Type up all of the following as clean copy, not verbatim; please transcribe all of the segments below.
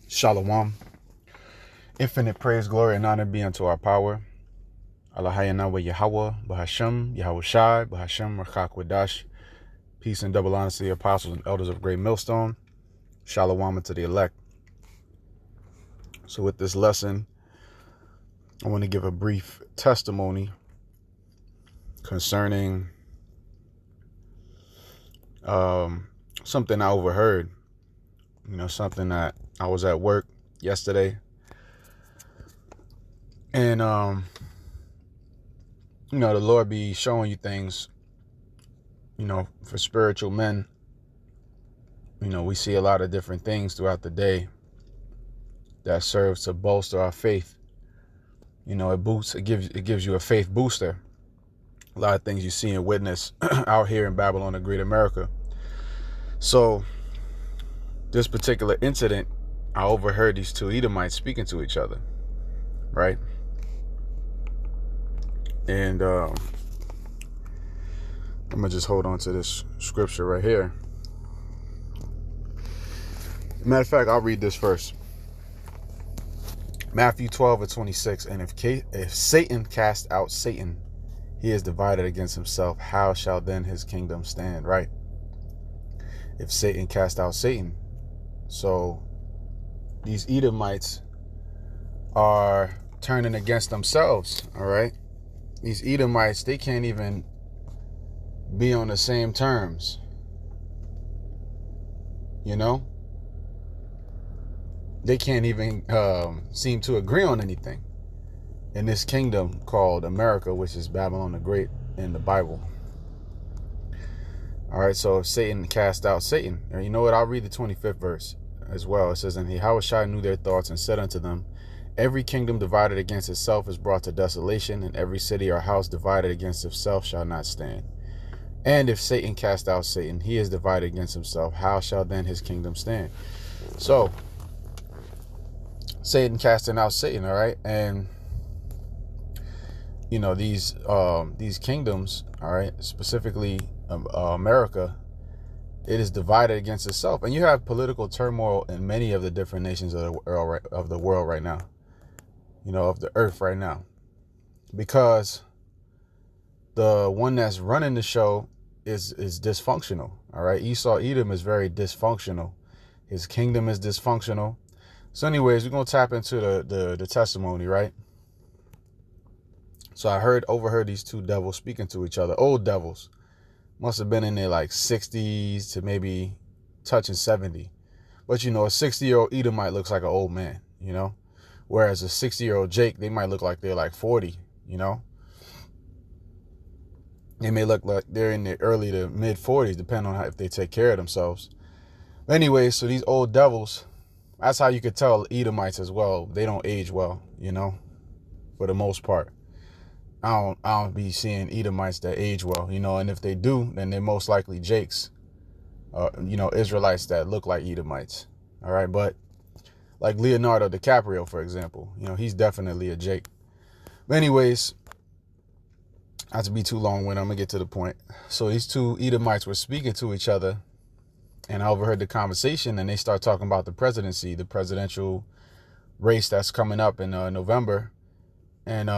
Shalom. Infinite praise, glory, and honor be unto our power. Allahayana wa Yahweh, Bahashem, Yahweh Shai, Bahashem, Rakak Wadash. Peace and double honor to the apostles and elders of Great Millstone. Shalom to the elect. So with this lesson, I want to give a brief testimony concerning something I overheard. Something that I was at work yesterday. And, the Lord be showing you things, for spiritual men. We see a lot of different things throughout the day that serves to bolster our faith. It gives you a faith booster. A lot of things you see and witness out here in Babylon, the Great America. So this particular incident, I overheard these two Edomites speaking to each other, right? And I'm gonna just hold on to this scripture right here. Matter of fact, I'll read this first. Matthew 12:26. And if Satan cast out Satan, he is divided against himself. How shall then his kingdom stand? Right? If Satan cast out Satan. So these Edomites are turning against themselves. All right? These Edomites, they can't even be on the same terms. They can't even seem to agree on anything in this kingdom called America, which is Babylon the Great in the Bible. All right, so if Satan cast out Satan, and you know what? I'll read the 25th verse as well. It says, and Yahushua knew their thoughts and said unto them, every kingdom divided against itself is brought to desolation, and every city or house divided against itself shall not stand. And if Satan cast out Satan, he is divided against himself. How shall then his kingdom stand? So Satan casting out Satan, all right? And these kingdoms, all right, specifically America, it is divided against itself. And you have political turmoil in many of the different nations of the world right now, of the earth right now, because the one that's running the show is dysfunctional, all right? Esau Edom is very dysfunctional. His kingdom is dysfunctional. So anyways, we're going to tap into the testimony, right? So I overheard these two devils speaking to each other. Old devils. Must have been in their like 60s to maybe touching 70. But a 60-year-old Edomite looks like an old man, Whereas a 60-year-old Jake, they might look like they're like 40, They may look like they're in their early to mid 40s, depending on if they take care of themselves. But anyway, so these old devils, that's how you could tell Edomites as well. They don't age well, for the most part. I don't be seeing Edomites that age well, and if they do, then they're most likely Jakes, Israelites that look like Edomites. All right. But like Leonardo DiCaprio, for example, he's definitely a Jake. But anyways, not to be too long-winded, I'm going to get to the point. So these two Edomites were speaking to each other, and I overheard the conversation, and they start talking about the presidency, the presidential race that's coming up in November. And,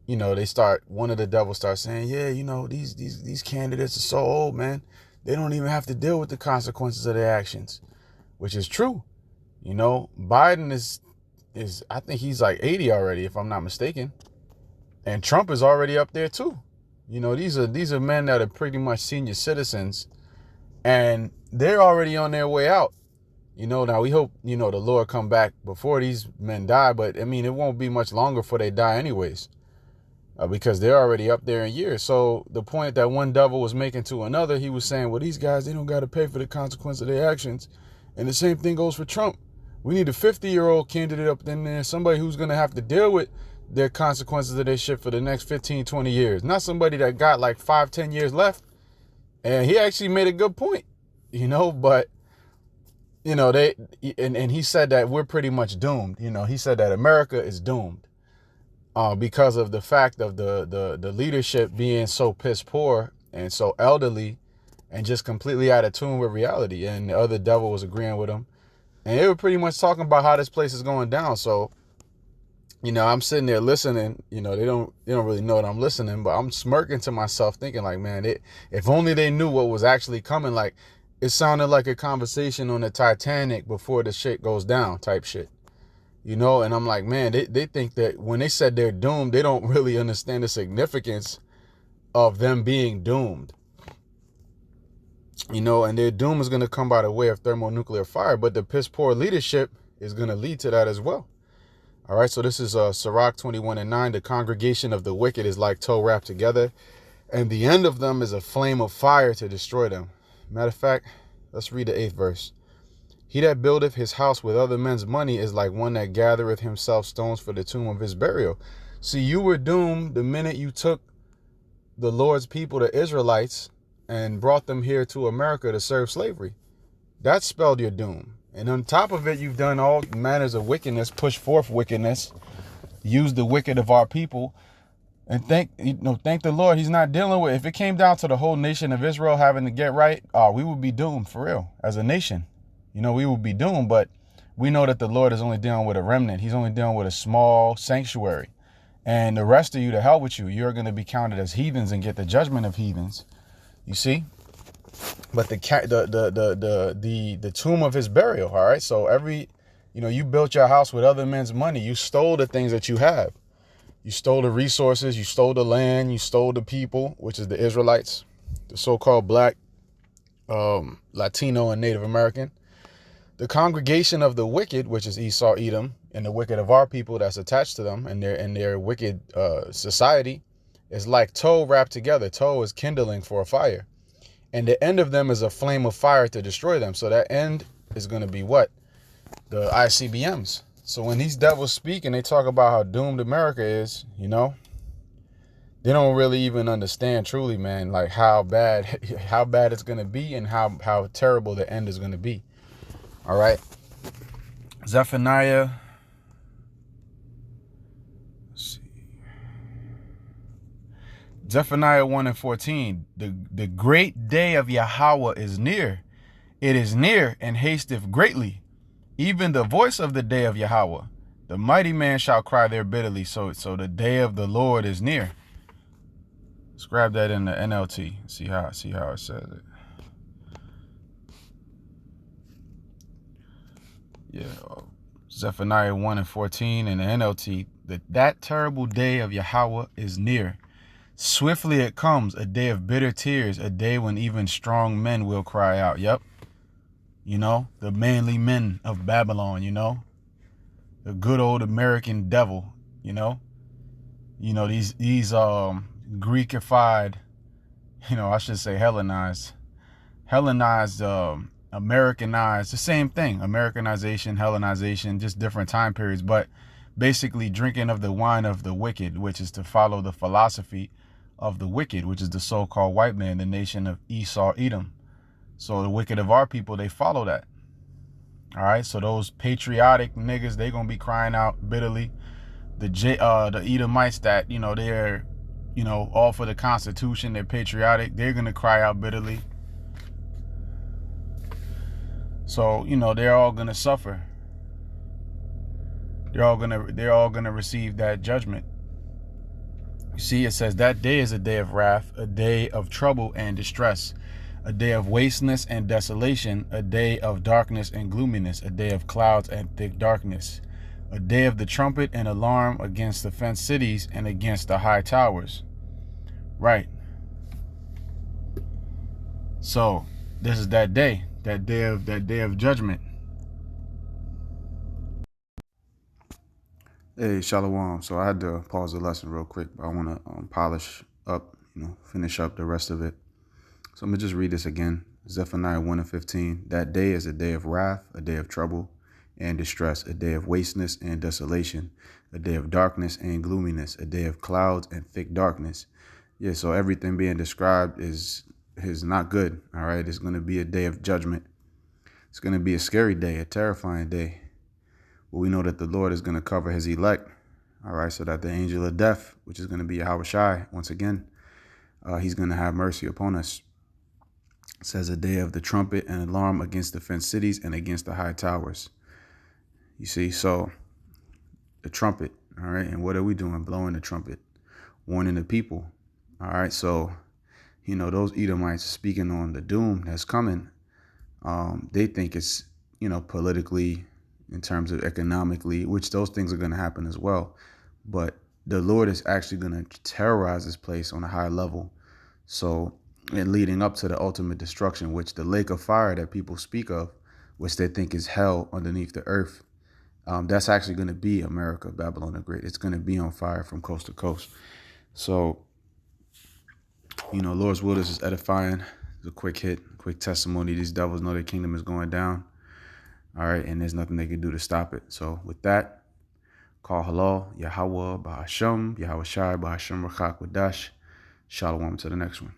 one of the devils starts saying, yeah, these candidates are so old, man. They don't even have to deal with the consequences of their actions, which is true. Biden is I think he's like 80 already, if I'm not mistaken. And Trump is already up there too. These are men that are pretty much senior citizens, and they're already on their way out. Now we hope, the Lord come back before these men die, but it won't be much longer before they die anyways, because they're already up there in years. So the point that one devil was making to another, he was saying, well, these guys, they don't got to pay for the consequence of their actions. And the same thing goes for Trump. We need a 50-year-old candidate up in there, somebody who's going to have to deal with their consequences of their shit for the next 15, 20 years. Not somebody that got like 5-10 years left. And he actually made a good point, but, and he said that we're pretty much doomed. He said that America is doomed because of the fact of the leadership being so piss poor and so elderly and just completely out of tune with reality. And the other devil was agreeing with him. And they were pretty much talking about how this place is going down. So, I'm sitting there listening. They don't really know that I'm listening, but I'm smirking to myself thinking like, man, if only they knew what was actually coming. Like, it sounded like a conversation on the Titanic before the shit goes down type shit. And I'm like, man, they think that when they said they're doomed, they don't really understand the significance of them being doomed. And their doom is going to come by the way of thermonuclear fire, but the piss poor leadership is going to lead to that as well. All right, so this is Sirach 21:9. The congregation of the wicked is like tow wrapped together, and the end of them is a flame of fire to destroy them. Matter of fact, let's read the 8th verse. He that buildeth his house with other men's money is like one that gathereth himself stones for the tomb of his burial. See, you were doomed the minute you took the Lord's people, the Israelites, and brought them here to America to serve slavery. That spelled your doom. And on top of it, you've done all manners of wickedness, pushed forth wickedness, used the wicked of our people. And thank the Lord, he's not dealing with, if it came down to the whole nation of Israel having to get right, we would be doomed for real as a nation. We would be doomed, but we know that the Lord is only dealing with a remnant. He's only dealing with a small sanctuary. And the rest of you, to hell with you, you're going to be counted as heathens and get the judgment of heathens. You see? But the tomb of his burial, all right? So you built your house with other men's money. You stole the things that you have. You stole the resources, you stole the land, you stole the people, which is the Israelites, the so-called black, Latino, and Native American. The congregation of the wicked, which is Esau, Edom, and the wicked of our people that's attached to them and their wicked society, is like tow wrapped together. Tow is kindling for a fire. And the end of them is a flame of fire to destroy them. So that end is going to be what? The ICBMs. So when these devils speak and they talk about how doomed America is, they don't really even understand truly, man, like how bad it's going to be and how terrible the end is going to be. All right. Zephaniah. Let's see. Zephaniah 1:14. The great day of Yahweh is near. It is near and hasteth greatly. Even the voice of the day of Yahweh. The mighty man shall cry there bitterly. So the day of the Lord is near. Let's grab that in the NLT. See how it says it. Yeah, Zephaniah 1:14 in the NLT. That terrible day of Yahweh is near. Swiftly it comes, a day of bitter tears, a day when even strong men will cry out. Yep. The manly men of Babylon, the good old American devil, these Greekified, I should say Hellenized, Americanized, the same thing, Americanization, Hellenization, just different time periods, but basically drinking of the wine of the wicked, which is to follow the philosophy of the wicked, which is the so-called white man, the nation of Esau, Edom. So the wicked of our people, they follow that. All right. So those patriotic niggas, they going to be crying out bitterly. The Edomites that, they're, all for the Constitution, they're patriotic. They're going to cry out bitterly. So, they're all going to suffer. They're all going to receive that judgment. You see, it says that day is a day of wrath, a day of trouble and distress, a day of wasteness and desolation, a day of darkness and gloominess, a day of clouds and thick darkness, a day of the trumpet and alarm against the fenced cities and against the high towers. Right. So this is that day of judgment. Hey, Shalom. So I had to pause the lesson real quick, but I want to polish up, finish up the rest of it. So I'm going to just read this again. Zephaniah 1:15. That day is a day of wrath, a day of trouble and distress, a day of wasteness and desolation, a day of darkness and gloominess, a day of clouds and thick darkness. Yeah, so everything being described is not good. All right, it's going to be a day of judgment. It's going to be a scary day, a terrifying day. But we know that the Lord is going to cover his elect. All right, so that the angel of death, which is going to be Yahweh Shai, once again, he's going to have mercy upon us. It says a day of the trumpet and alarm against the fenced cities and against the high towers. You see, so the trumpet, all right, and what are we doing? Blowing the trumpet, warning the people. All right, so those Edomites speaking on the doom that's coming. They think it's politically, in terms of economically, which those things are going to happen as well. But the Lord is actually going to terrorize this place on a high level. So, and leading up to the ultimate destruction, which the lake of fire that people speak of, which they think is hell underneath the earth, that's actually going to be America, Babylon the Great. It's going to be on fire from coast to coast. So, Lord's will, this is edifying. It's a quick hit, quick testimony. These devils know their kingdom is going down. All right, and there's nothing they can do to stop it. So with that, call halal, Yahweh, Ba'ashem, Yahweh Shai, Ba'ashem, Rachak, Wadash. Shalom to the next one.